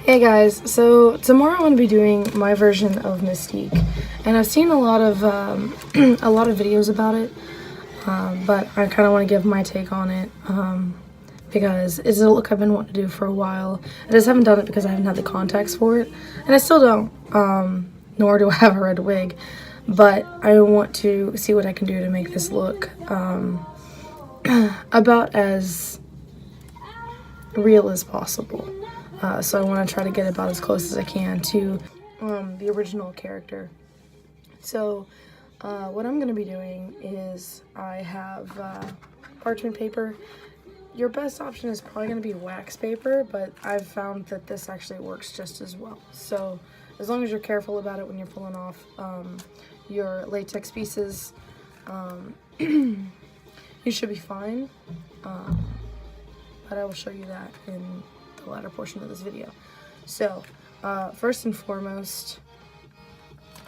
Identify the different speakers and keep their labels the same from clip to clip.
Speaker 1: Hey guys, so tomorrow I'm going to be doing my version of Mystique, and I've seen a lot of a lot of videos about it, but I kind of want to give my take on it because it's a look I've been wanting to do for a while. I just haven't done it because I haven't had the contacts for it, and I still don't. Nor do I have a red wig, but I want to see what I can do to make this look about as real as possible. So I want to try to get about as close as I can to the original character. So what I'm going to be doing is I have parchment paper. Your best option is probably going to be wax paper, but I've found that this actually works just as well. So as long as you're careful about it when you're pulling off your latex pieces, you should be fine. But I will show you that in the latter portion of this video. So, first and foremost,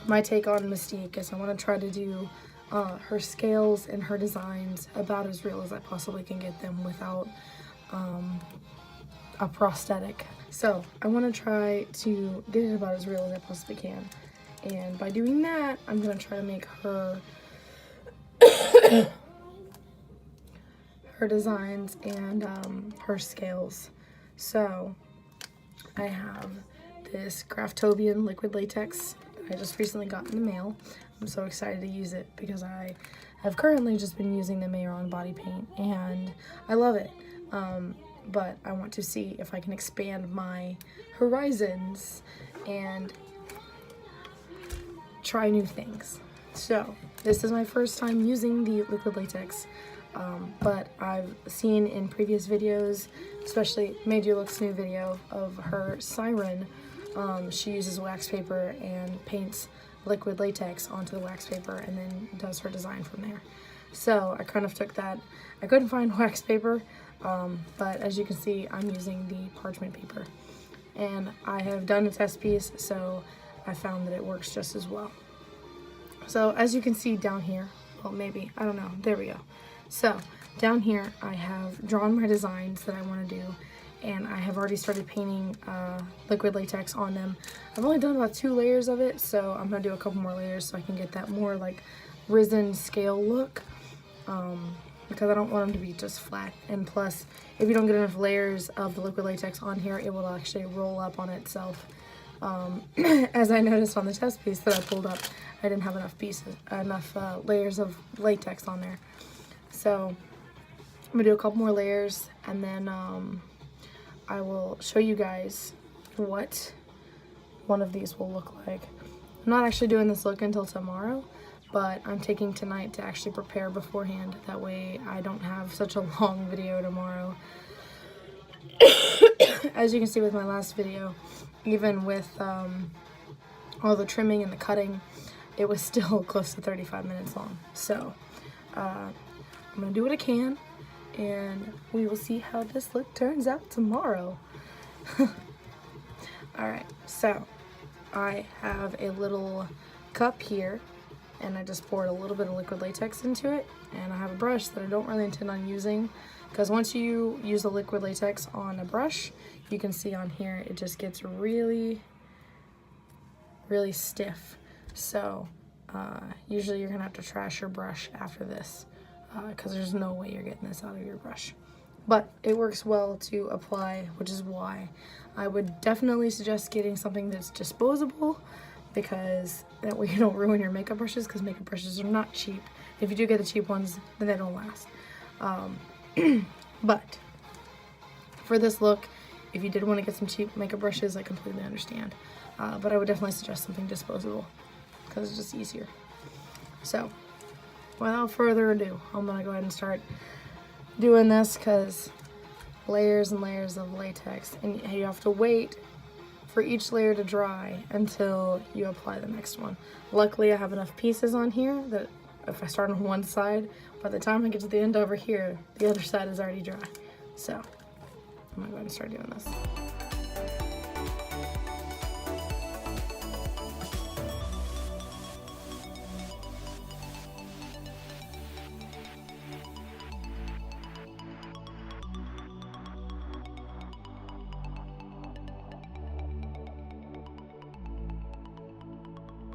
Speaker 1: my take on Mystique is I want to try to do her scales and her designs about as real as I possibly can get them without a prosthetic. So, I want to try to get it about as real as I possibly can. And by doing that, I'm going to try to make her her designs and her scales. So I have this Graftobian liquid latex that I just recently got in the mail. I'm so excited to use it because I have currently just been using the Mayoron body paint and I love it. But I want to see if I can expand my horizons and try new things. So this is my first time using the liquid latex. But I've seen in previous videos, especially Made You Look's new video of her siren, she uses wax paper and paints liquid latex onto the wax paper and then does her design from there. So I kind of took that. I couldn't find wax paper, but as you can see, I'm using the parchment paper. And I have done a test piece, so I found that it works just as well. So as you can see down here, well maybe, I don't know, there we go. So down here I have drawn my designs that I want to do and I have already started painting liquid latex on them. I've only done about 2 layers of it, so I'm going to do a couple more layers so I can get that more like risen scale look because I don't want them to be just flat. And plus, if you don't get enough layers of the liquid latex on here, it will actually roll up on itself. As I noticed on the test piece that I pulled up, I didn't have enough layers of latex on there. So I'm gonna do a couple more layers and then I will show you guys what one of these will look like. I'm not actually doing this look until tomorrow, but I'm taking tonight to actually prepare beforehand. That way I don't have such a long video tomorrow. As you can see with my last video, even with all the trimming and the cutting, it was still close to 35 minutes long. So I'm gonna do what I can and we will see how this look turns out tomorrow. Alright, so I have a little cup here and I just poured a little bit of liquid latex into it, and I have a brush that I don't really intend on using because once you use the liquid latex on a brush, you can see on here it just gets really stiff. So usually you're gonna have to trash your brush after this because there's no way you're getting this out of your brush. But it works well to apply, which is why I would definitely suggest getting something that's disposable, because that way you don't ruin your makeup brushes, because makeup brushes are not cheap. If you do get the cheap ones, then they don't last. But for this look, if you did want to get some cheap makeup brushes, I completely understand. But I would definitely suggest something disposable because it's just easier. So without further ado, I'm gonna go ahead and start doing this because layers and layers of latex, and you have to wait for each layer to dry until you apply the next one. Luckily I have enough pieces on here that if I start on one side, by the time I get to the end over here, the other side is already dry. So I'm gonna go ahead and start doing this.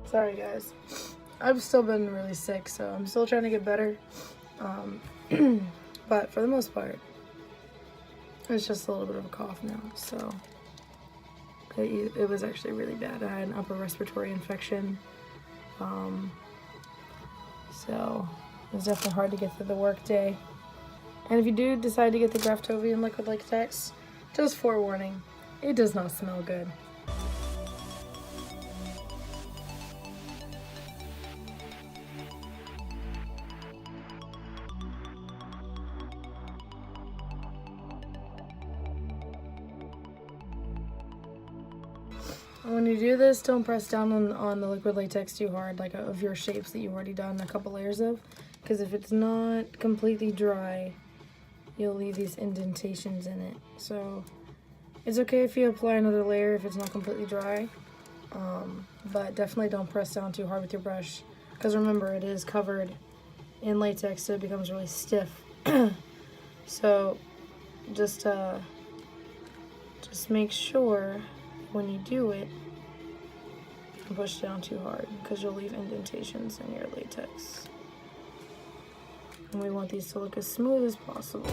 Speaker 1: Sorry guys, I've still been really sick, so I'm still trying to get better. But for the most part, it's just a little bit of a cough now. So it was actually really bad. I had an upper respiratory infection. So it was definitely hard to get through the work day. And if you do decide to get the Graftovian liquid latex, just forewarning, it does not smell good. When you do this, don't press down on the liquid latex too hard, like of your shapes that you've already done a couple layers of, because if it's not completely dry, you'll leave these indentations in it. So it's okay if you apply another layer if it's not completely dry, but definitely don't press down too hard with your brush, because remember, it is covered in latex, so it becomes really stiff. So just make sure when you do it, don't push down too hard, because you'll leave indentations in your latex. And we want these to look as smooth as possible.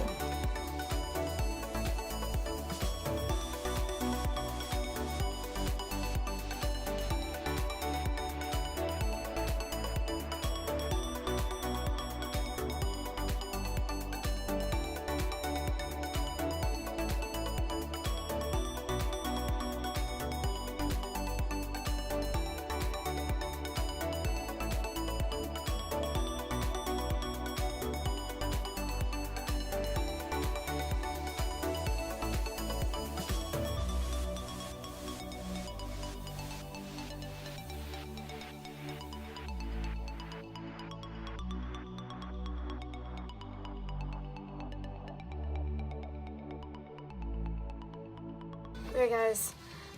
Speaker 1: Okay guys,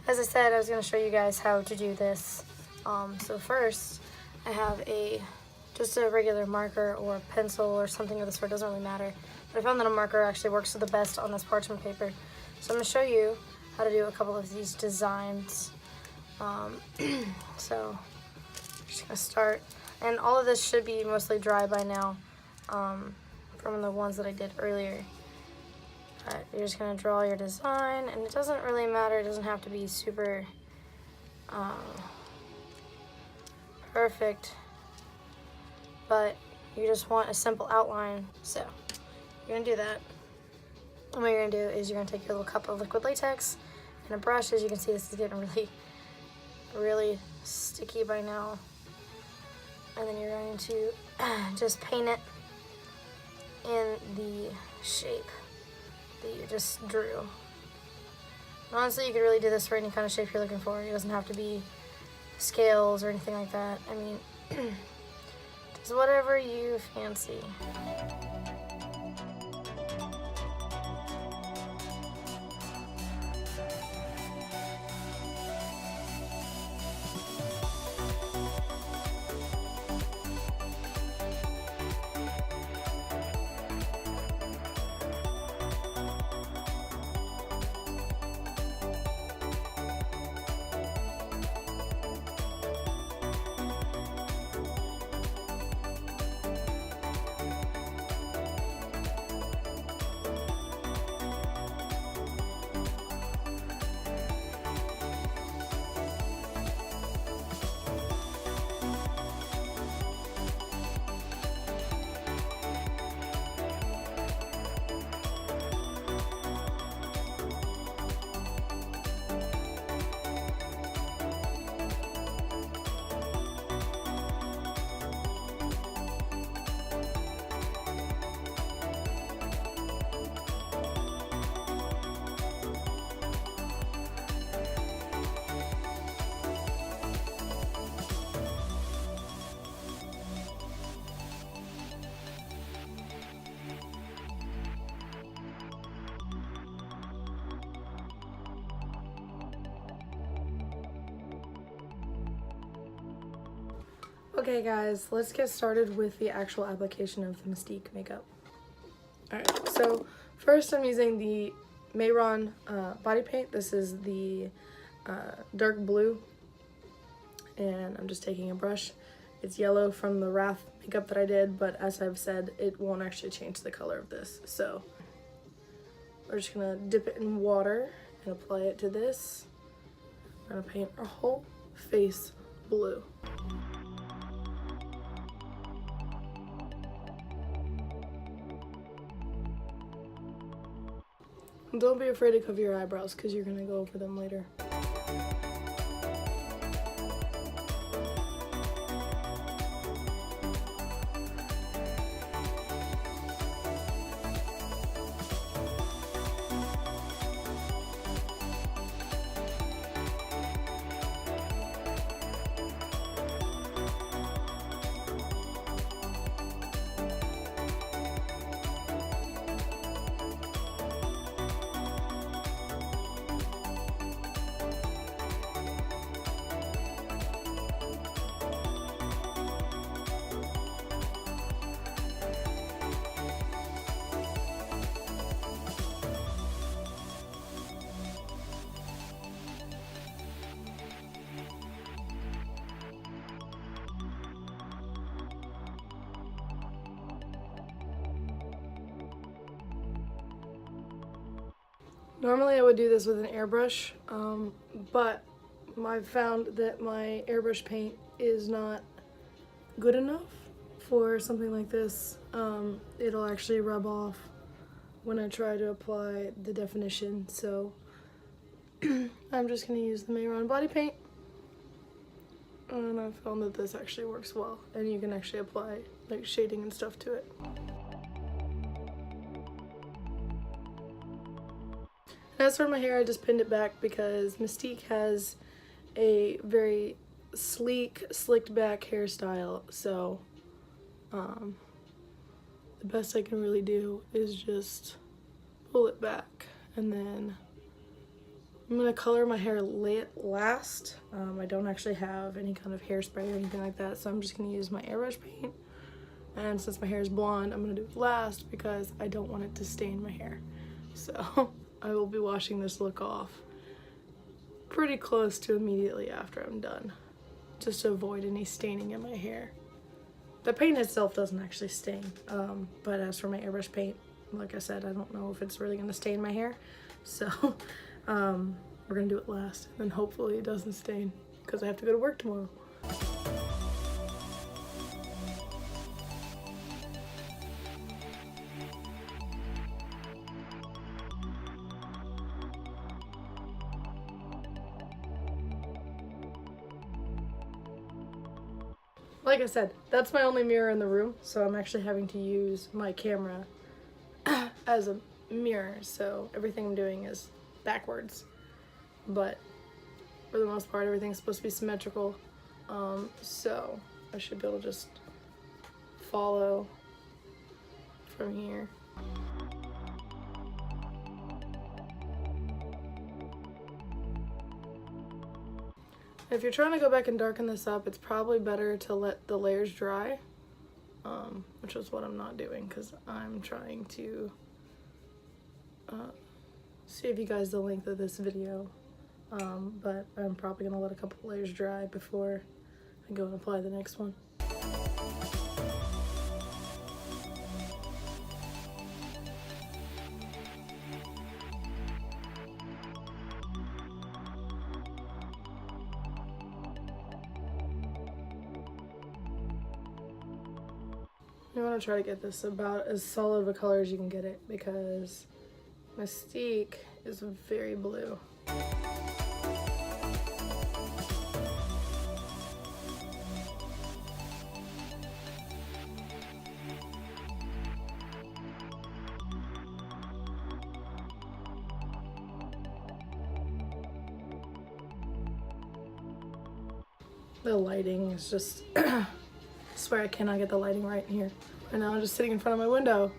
Speaker 1: as I said, I was going to show you guys how to do this. So first, I have just a regular marker or pencil or something of the sort, doesn't really matter. But I found that a marker actually works the best on this parchment paper. So I'm going to show you how to do a couple of these designs. So I'm just going to start. And all of this should be mostly dry by now, from the ones that I did earlier. You're just going to draw your design, and it doesn't really matter, it doesn't have to be super perfect, but you just want a simple outline. So you're going to do that, and what you're going to do is you're going to take your little cup of liquid latex and a brush. As you can see, this is getting really sticky by now, and then you're going to just paint it in the shape that you just drew. And honestly, you could really do this for any kind of shape you're looking for. It doesn't have to be scales or anything like that. I mean, just whatever you fancy. Okay guys, let's get started with the actual application of the Mystique makeup. Alright, so first I'm using the Mayron body paint. This is the dark blue, and I'm just taking a brush. It's yellow from the Wrath makeup that I did, but as I've said, it won't actually change the color of this. So we're just gonna dip it in water and apply it to this. I'm gonna paint our whole face blue. Don't be afraid to cover your eyebrows because you're gonna go over them later. Normally I would do this with an airbrush, but I've found that my airbrush paint is not good enough for something like this. It'll actually rub off when I try to apply the definition, so I'm just going to use the Mayron body paint, and I found that this actually works well, and you can actually apply like shading and stuff to it. As for my hair, I just pinned it back because Mystique has a very sleek, slicked back hairstyle, so the best I can really do is just pull it back, and then I'm going to color my hair last. I don't actually have any kind of hairspray or anything like that, so I'm just going to use my airbrush paint, and since my hair is blonde, I'm going to do it last because I don't want it to stain my hair. So I will be washing this look off pretty close to immediately after I'm done, just to avoid any staining in my hair. The paint itself doesn't actually stain, but as for my airbrush paint, like I said, I don't know if it's really going to stain my hair, so we're going to do it last, and hopefully it doesn't stain because I have to go to work tomorrow. Like I said, that's my only mirror in the room, so I'm actually having to use my camera as a mirror, so everything I'm doing is backwards. But for the most part, everything's supposed to be symmetrical, so I should be able to just follow from here. If you're trying to go back and darken this up, it's probably better to let the layers dry, which is what I'm not doing because I'm trying to save you guys the length of this video, but I'm probably going to let a couple layers dry before I go and apply the next one. I want to try to get this about as solid of a color as you can get it because Mystique is very blue. The lighting is just I swear I cannot get the lighting right in here. Right now I'm just sitting in front of my window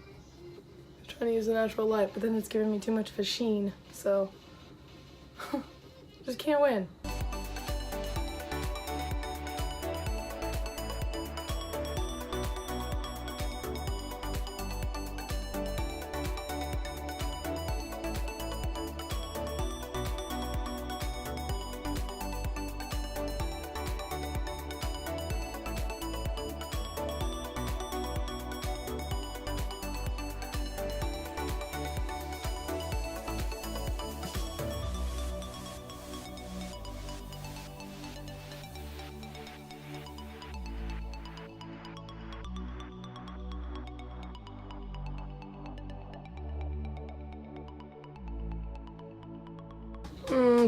Speaker 1: trying to use the natural light, but then it's giving me too much of a sheen, so just can't win.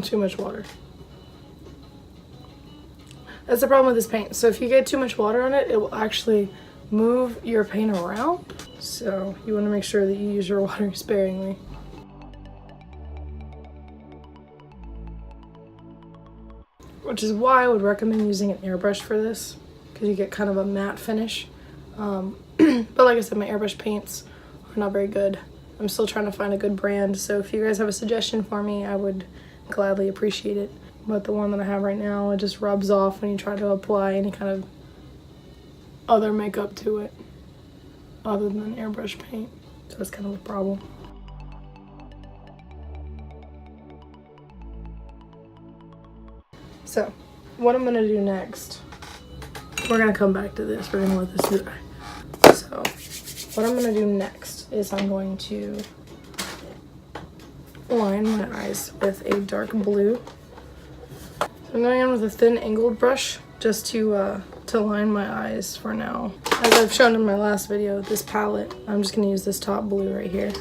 Speaker 1: Too much water. That's the problem with this paint. So if you get too much water on it, it will actually move your paint around. So you want to make sure that you use your water sparingly. Which is why I would recommend using an airbrush for this, because you get kind of a matte finish. But like I said, my airbrush paints are not very good. I'm still trying to find a good brand, so if you guys have a suggestion for me, I would gladly appreciate it. But the one that I have right now, it just rubs off when you try to apply any kind of other makeup to it other than airbrush paint. So that's kind of a problem. So what I'm gonna do next, we're gonna come back to this, we're gonna let this dry. So what I'm gonna do next is I'm going to line my eyes with a dark blue. So I'm going in with a thin angled brush just to line my eyes for now. As I've shown in my last video, this palette, I'm just gonna use this top blue right here.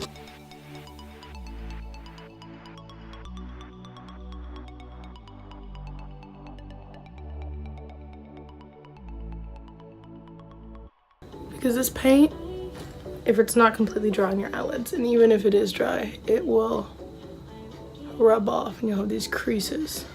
Speaker 1: Because this paint, if it's not completely dry on your eyelids, and even if it is dry, it will rub off and you'll have these creases.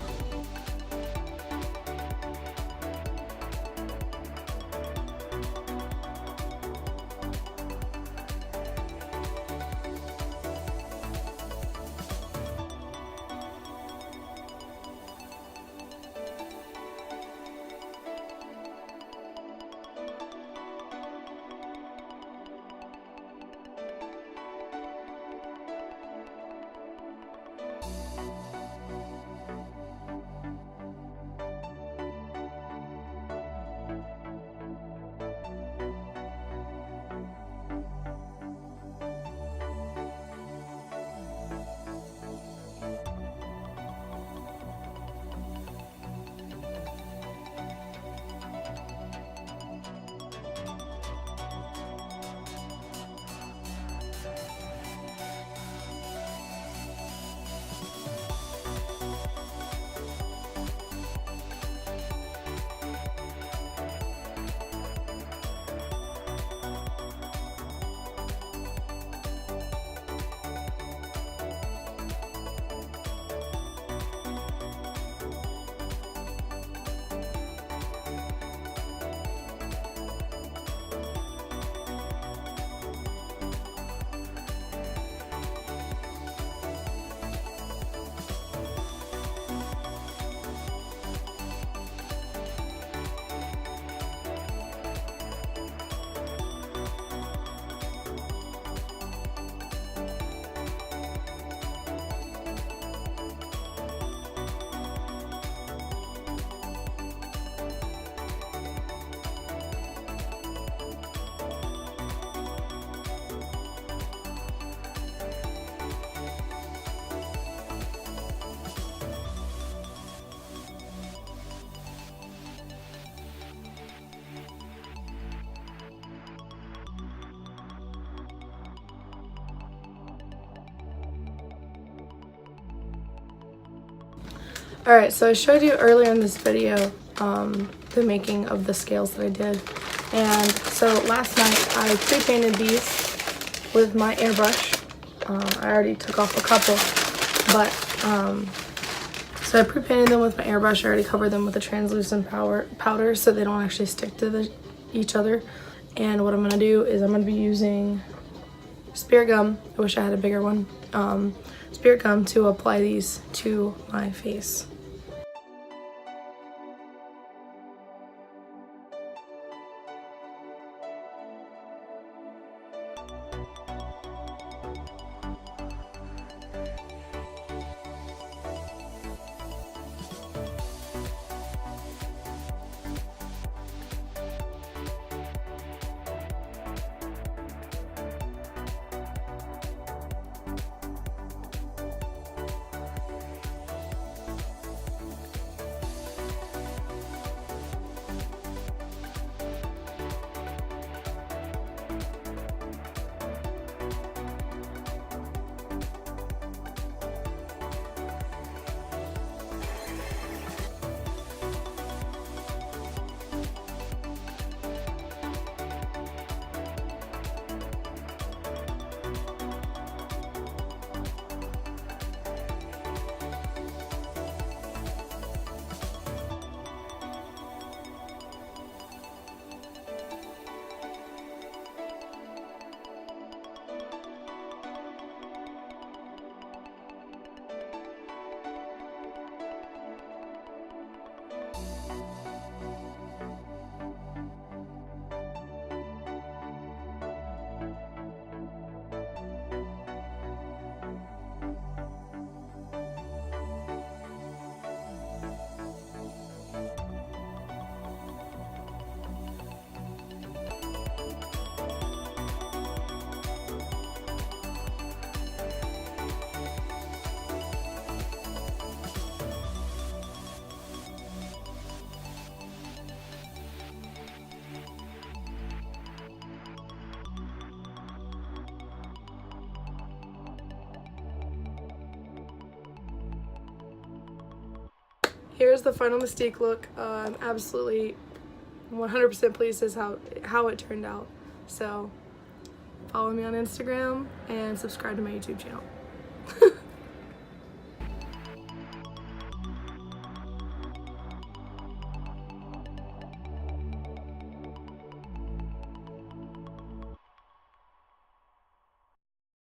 Speaker 1: Alright, so I showed you earlier in this video the making of the scales that I did. And so last night I pre-painted these with my airbrush. I already took off a couple, but so I pre-painted them with my airbrush. I already covered them with a translucent powder so they don't actually stick to each other. And what I'm going to do is I'm going to be using spirit gum. I wish I had a bigger one. Spirit gum to apply these to my face. here's the final Mystique look. I'm absolutely 100% pleased as how it turned out. So follow me on Instagram and subscribe to my YouTube channel.